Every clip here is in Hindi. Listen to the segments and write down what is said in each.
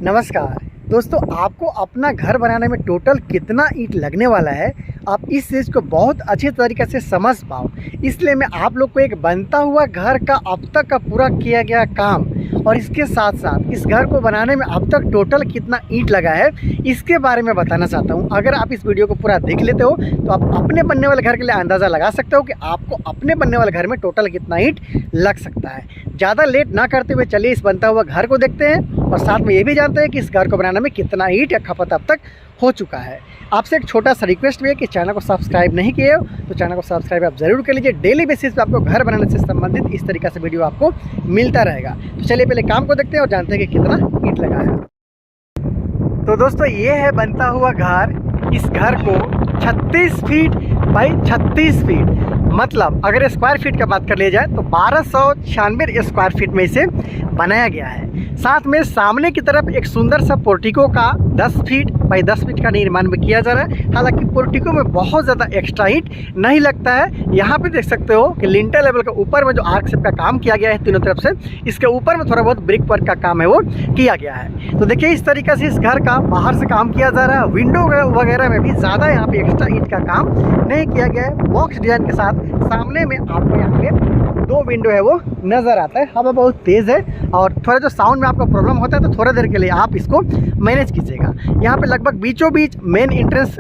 नमस्कार दोस्तों, आपको अपना घर बनाने में टोटल कितना ईंट लगने वाला है आप इस चीज़ को बहुत अच्छी तरीके से समझ पाओ, इसलिए मैं आप लोग को एक बनता हुआ घर का अब तक का पूरा किया गया काम और इसके साथ साथ इस घर को बनाने में अब तक टोटल कितना ईंट लगा है इसके बारे में बताना चाहता हूं। अगर आप इस वीडियो को पूरा देख लेते हो तो आप अपने बनने वाले घर के लिए अंदाज़ा लगा सकते हो कि आपको अपने बनने वाले घर में टोटल कितना ईंट लग सकता है। ज़्यादा लेट ना करते हुए चलिए इस बनता हुआ घर को देखते हैं और साथ में ये भी जानते हैं कि इस घर को बनाने में कितना ईंट या खपत अब तक हो चुका है। आपसे एक छोटा सा रिक्वेस्ट भी है कि चैनल को सब्सक्राइब नहीं किए हो तो चैनल को सब्सक्राइब आप ज़रूर कर लीजिए। डेली बेसिस पे आपको घर बनाने से संबंधित इस तरीके से वीडियो आपको मिलता रहेगा। तो चलिए पहले काम को देखते हैं और जानते हैं कि कितना ईंट लगा है। तो दोस्तों ये है बनता हुआ घर। इस घर को 36 फीट बाई 36 फीट मतलब अगर स्क्वायर फीट का बात कर लिया जाए तो 1296 स्क्वायर फीट में इसे बनाया गया है। साथ में सामने की तरफ एक सुंदर सा पोर्टिको का 10 फीट बाई 10 फीट का निर्माण भी किया जा रहा है। हालांकि पोर्टिको में बहुत ज़्यादा एक्स्ट्रा ईंट नहीं लगता है। यहाँ पे देख सकते हो कि लिंटर लेवल के ऊपर में जो आर्क शेप का काम किया गया है तीनों तरफ से, इसके ऊपर में थोड़ा बहुत ब्रिक वर्क का काम है वो किया गया है। तो देखिए इस तरीके से इस घर का बाहर से काम किया जा रहा है। विंडो वगैरह में भी ज़्यादा यहाँ पे एक्स्ट्रा ईंट का काम नहीं किया गया है। बॉक्स डिजाइन के साथ सामने में आपको यहाँ पे 2 विंडो है वो नज़र आता है। हवा बहुत तेज़ है और थोड़ा जो साउंड में आपको प्रॉब्लम होता है तो थोड़ा देर के लिए आप इसको मैनेज कीजिएगा। यहाँ पे लगभग बीचों बीच मेन एंट्रेंस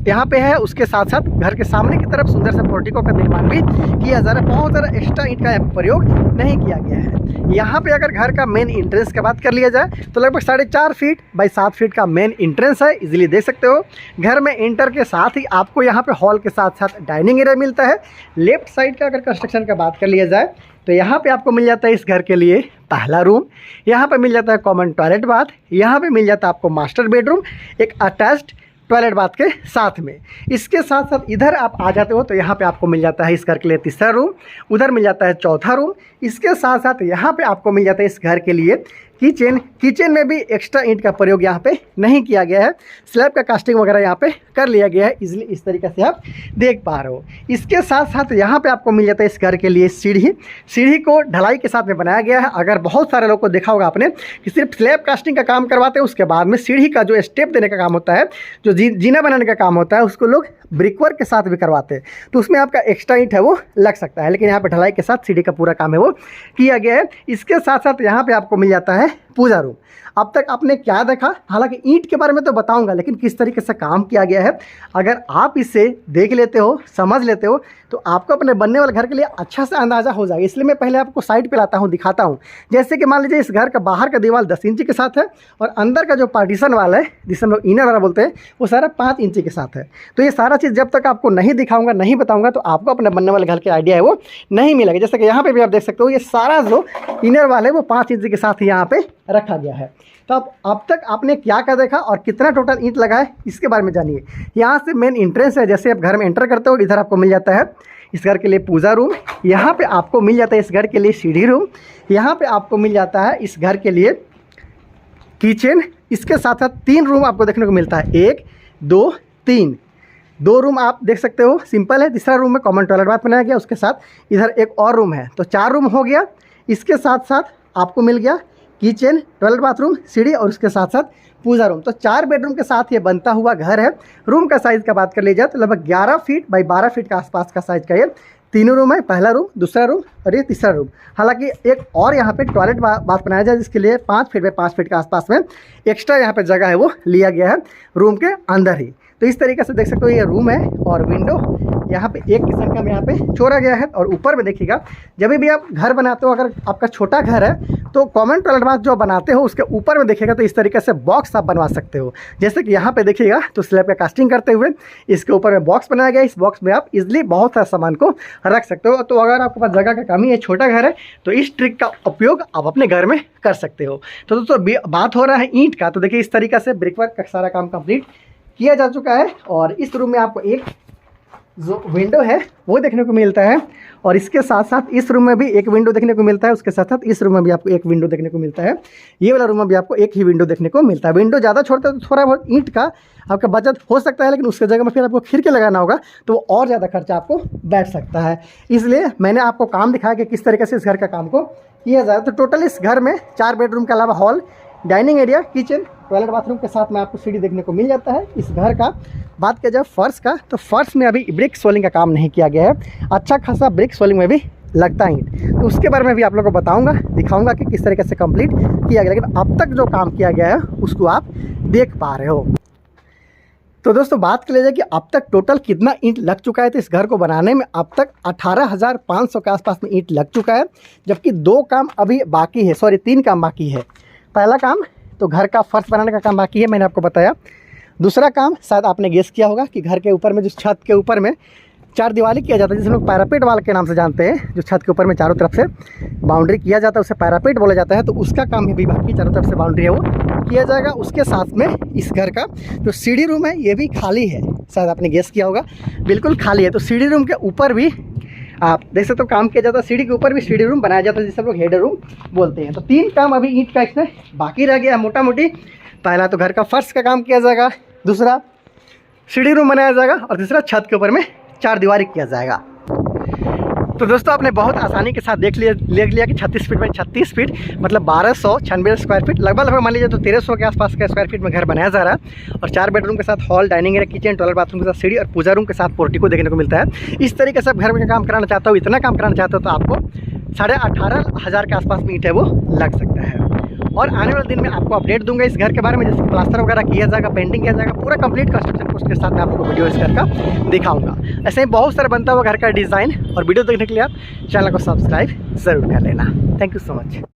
यहाँ पे है, उसके साथ साथ घर के सामने की तरफ सुंदर सा पोर्टिको का निर्माण भी किया जा रहा है। बहुत ज़्यादा एक्स्ट्रा ईंट का प्रयोग नहीं किया गया है। यहाँ पे अगर घर का मेन एंट्रेंस की बात कर लिया जाए तो लगभग 4.5 फीट बाई 7 फीट का मेन एंट्रेंस है। इजीली देख सकते हो। घर में एंटर के साथ ही आपको यहाँ पे हॉल के साथ साथ डाइनिंग एरिया मिलता है। लेफ्ट साइड का अगर कंस्ट्रक्शन का बात कर लिया जाए तो यहाँ पे आपको मिल जाता है इस घर के लिए पहला रूम। यहाँ पे मिल जाता है कॉमन टॉयलेट बाथ। यहाँ पे मिल जाता है आपको मास्टर बेडरूम एक अटैच्ड टॉयलेट बाथ के साथ में। इसके साथ साथ इधर आप आ जाते हो तो यहाँ पे आपको मिल जाता है इस घर के लिए तीसरा रूम। उधर मिल जाता है चौथा रूम। इसके साथ साथ यहाँ पे आपको मिल जाता है इस घर के लिए किचन में भी एक्स्ट्रा ईंट का प्रयोग यहाँ पे नहीं किया गया है। स्लैब का कास्टिंग वगैरह यहाँ पे कर लिया गया है। इजीली इस तरीके से आप देख पा रहे हो। इसके साथ साथ यहाँ पे आपको मिल जाता है इस घर के लिए सीढ़ी को ढलाई के साथ में बनाया गया है। अगर बहुत सारे लोग को देखा होगा आपने कि सिर्फ स्लैब कास्टिंग का काम करवाते हैं, उसके बाद में सीढ़ी का जो स्टेप देने का काम होता है, जो जीना बनाने का काम होता है, उसको लोग ब्रिकवर्क के साथ भी करवाते हैं। तो उसमें आपका एक्स्ट्रा ईंट है वो लग सकता है, लेकिन यहाँ पे ढलाई के साथ सीढ़ी का पूरा काम है वो किया गया है। इसके साथ साथ यहाँ पे आपको मिल जाता है पूजा रूम। अब तक आपने क्या देखा, हालांकि ईंट के बारे में तो बताऊंगा, लेकिन किस तरीके से काम किया गया है अगर आप इसे देख लेते हो, समझ लेते हो तो आपको अपने बनने वाले घर के लिए अच्छा सा अंदाज़ा हो जाएगा। इसलिए मैं पहले आपको साइड पे लाता हूँ, दिखाता हूँ। जैसे कि मान लीजिए इस घर का बाहर का दीवार 10 इंची के साथ है और अंदर का जो पार्टीशन वाला है जिसे हम लोग इनर वाला बोलते हैं वो सारा 5 इंची के साथ है। तो ये सारा चीज़ जब तक आपको नहीं दिखाऊंगा, नहीं बताऊंगा तो आपको अपने बनने वाले घर के आइडिया है वो नहीं मिलेगा। जैसे कि यहाँ पर भी आप देख सकते हो ये सारा जो इनर वाला है वो 5 इंची के साथ यहाँ पर रखा गया है। तो अब तक आपने क्या क्या देखा और कितना टोटल ईंट लगा है इसके बारे में जानिए। यहाँ से मेन एंट्रेंस है, जैसे आप घर में एंटर करते हो इधर आपको मिल जाता है इस घर के लिए पूजा रूम। यहाँ पे आपको मिल जाता है इस घर के लिए सीढ़ी रूम। यहाँ पे आपको मिल जाता है इस घर के लिए किचन। इसके साथ साथ 3 रूम आपको देखने को मिलता है, 1 2 3। 2 रूम आप देख सकते हो सिंपल है। तीसरा रूम में कॉमन टॉयलेट बाथ बनाया गया, उसके साथ इधर एक और रूम है, तो 4 रूम हो गया। इसके साथ साथ आपको मिल गया किचन, टॉयलेट बाथरूम, सीढ़ी और उसके साथ साथ पूजा रूम। तो 4 बेडरूम के साथ ये बनता हुआ घर है। रूम का साइज़ का बात कर ली जाए तो लगभग 11 फीट बाई 12 फीट के आसपास का साइज़ का ये 3 रूम है। पहला रूम, दूसरा रूम और ये तीसरा रूम। हालांकि एक और यहाँ पे टॉयलेट बाथ बनाया जाए जिसके लिए 5 फीट बाई 5 फीट के आसपास में एक्स्ट्रा यहाँ पे जगह है वो लिया गया है रूम के अंदर ही। तो इस तरीके से देख सकते हो ये रूम है और विंडो यहाँ पे एक किस्म का यहाँ पे छोड़ा गया है। और ऊपर में देखिएगा, जब भी आप घर बनाते हो, अगर आपका छोटा घर है तो कॉमन टॉयलेट बाथ जो बनाते हो उसके ऊपर में देखिएगा तो इस तरीके से बॉक्स आप बनवा सकते हो। जैसे कि यहाँ पे देखिएगा तो स्लैब का कास्टिंग करते हुए इसके ऊपर में बॉक्स बनाया गया। इस बॉक्स में आप इजीली बहुत सारे सामान को रख सकते हो। तो अगर आपके पास जगह का कमी है, छोटा घर है, तो इस ट्रिक का उपयोग आप अपने घर में कर सकते हो। तो दोस्तों बात हो रहा है ईंट का, तो देखिए इस तरीके से ब्रिकवर्क का सारा काम कंप्लीट किया जा चुका है। और इस रूम में आपको एक जो विंडो है वो देखने को मिलता है और इसके साथ साथ इस रूम में भी एक विंडो देखने को मिलता है। उसके साथ साथ इस रूम में भी आपको एक विंडो देखने को मिलता है। ये वाला रूम में भी आपको एक ही विंडो देखने को मिलता है। विंडो ज़्यादा छोड़ता है तो थोड़ा बहुत ईंट का आपका बचत हो सकता है, लेकिन उसके जगह में फिर आपको खिड़की लगाना होगा तो वो और ज़्यादा खर्चा आपको बैठ सकता है। इसलिए मैंने आपको काम दिखाया कि किस तरीके से इस घर का काम को किया जाए। तो टोटल इस घर में 4 बेडरूम के अलावा hall dining area, kitchen, toilet, bathroom के साथ में आपको सीढ़ी देखने को मिल जाता है। इस घर का बात किया जाए फर्श का, तो फर्श में अभी ब्रिक सोलिंग का काम नहीं किया गया है, अच्छा खासा ब्रिक सोलिंग में भी लगता है। तो उसके बारे में भी आप लोगों को बताऊंगा, दिखाऊंगा कि किस तरीके से कंप्लीट किया गया, लेकिन अब तक जो काम किया गया है उसको आप देख पा रहे हो। तो दोस्तों बात कर लीजिए कि अब तक टोटल कितना ईंट लग चुका है। तो इस घर को बनाने में अब तक 18,500 के आसपास में ईंट लग चुका है, जबकि 2 काम अभी बाकी है, सॉरी 3 काम बाकी है। पहला काम तो घर का फर्श बनाने का काम बाकी है, मैंने आपको बताया। दूसरा काम शायद आपने गेस किया होगा कि घर के ऊपर में जो छत के ऊपर में 4 दीवारी किया जाता है, जिसे लोग पैरापेट वाल के नाम से जानते हैं, जो छत के ऊपर में चारों तरफ से बाउंड्री किया जाता है उसे पैरापेट बोला जाता है। तो उसका काम भी बाकी, चारों तरफ से बाउंड्री है वो किया जाएगा। उसके साथ में इस घर का जो सीढ़ी रूम है ये भी खाली है, शायद आपने गेस किया होगा, बिल्कुल खाली है। तो सीढ़ी रूम के ऊपर भी आप देख सकते हो काम किया जाता है, सीढ़ी के ऊपर भी सीढ़ी रूम बनाया जाता है, जिसे लोग हेड रूम बोलते हैं। तो 3 काम अभी ईंट का इसमें बाकी रह गया मोटा मोटी। पहला तो घर का फर्श का काम किया जाएगा, दूसरा सीढ़ी रूम बनाया जाएगा, और तीसरा छत के ऊपर में 4 दीवारी किया जाएगा। तो दोस्तों आपने बहुत आसानी के साथ देख लिया कि 36 फीट में 36 फीट मतलब 1296 स्क्वायर फीट, लगभग मान लीजिए तो 1300 के आसपास का स्क्वायर फीट में घर बनाया जा रहा है। और 4 बेडरूम के साथ hall, dining area, kitchen, toilet, bathroom के साथ सीढ़ी और पूजा रूम के साथ पोर्टिको देखने को मिलता है। इस तरीके से आप घर में काम कराना चाहता हो, इतना काम कराना चाहते हो, तो आपको 18,500 के आसपास में ईंट है वो लग सकता है। और आने वाले दिन में आपको अपडेट दूंगा इस घर के बारे में, जैसे प्लास्टर वगैरह किया जाएगा, पेंटिंग किया जाएगा, पूरा कंप्लीट कंस्ट्रक्शन को उसके साथ में आपको वीडियो इस घर का दिखाऊंगा। ऐसे ही बहुत सारा बनता हुआ घर का डिज़ाइन और वीडियो देखने के लिए आप चैनल को सब्सक्राइब ज़रूर कर लेना। Thank you so much.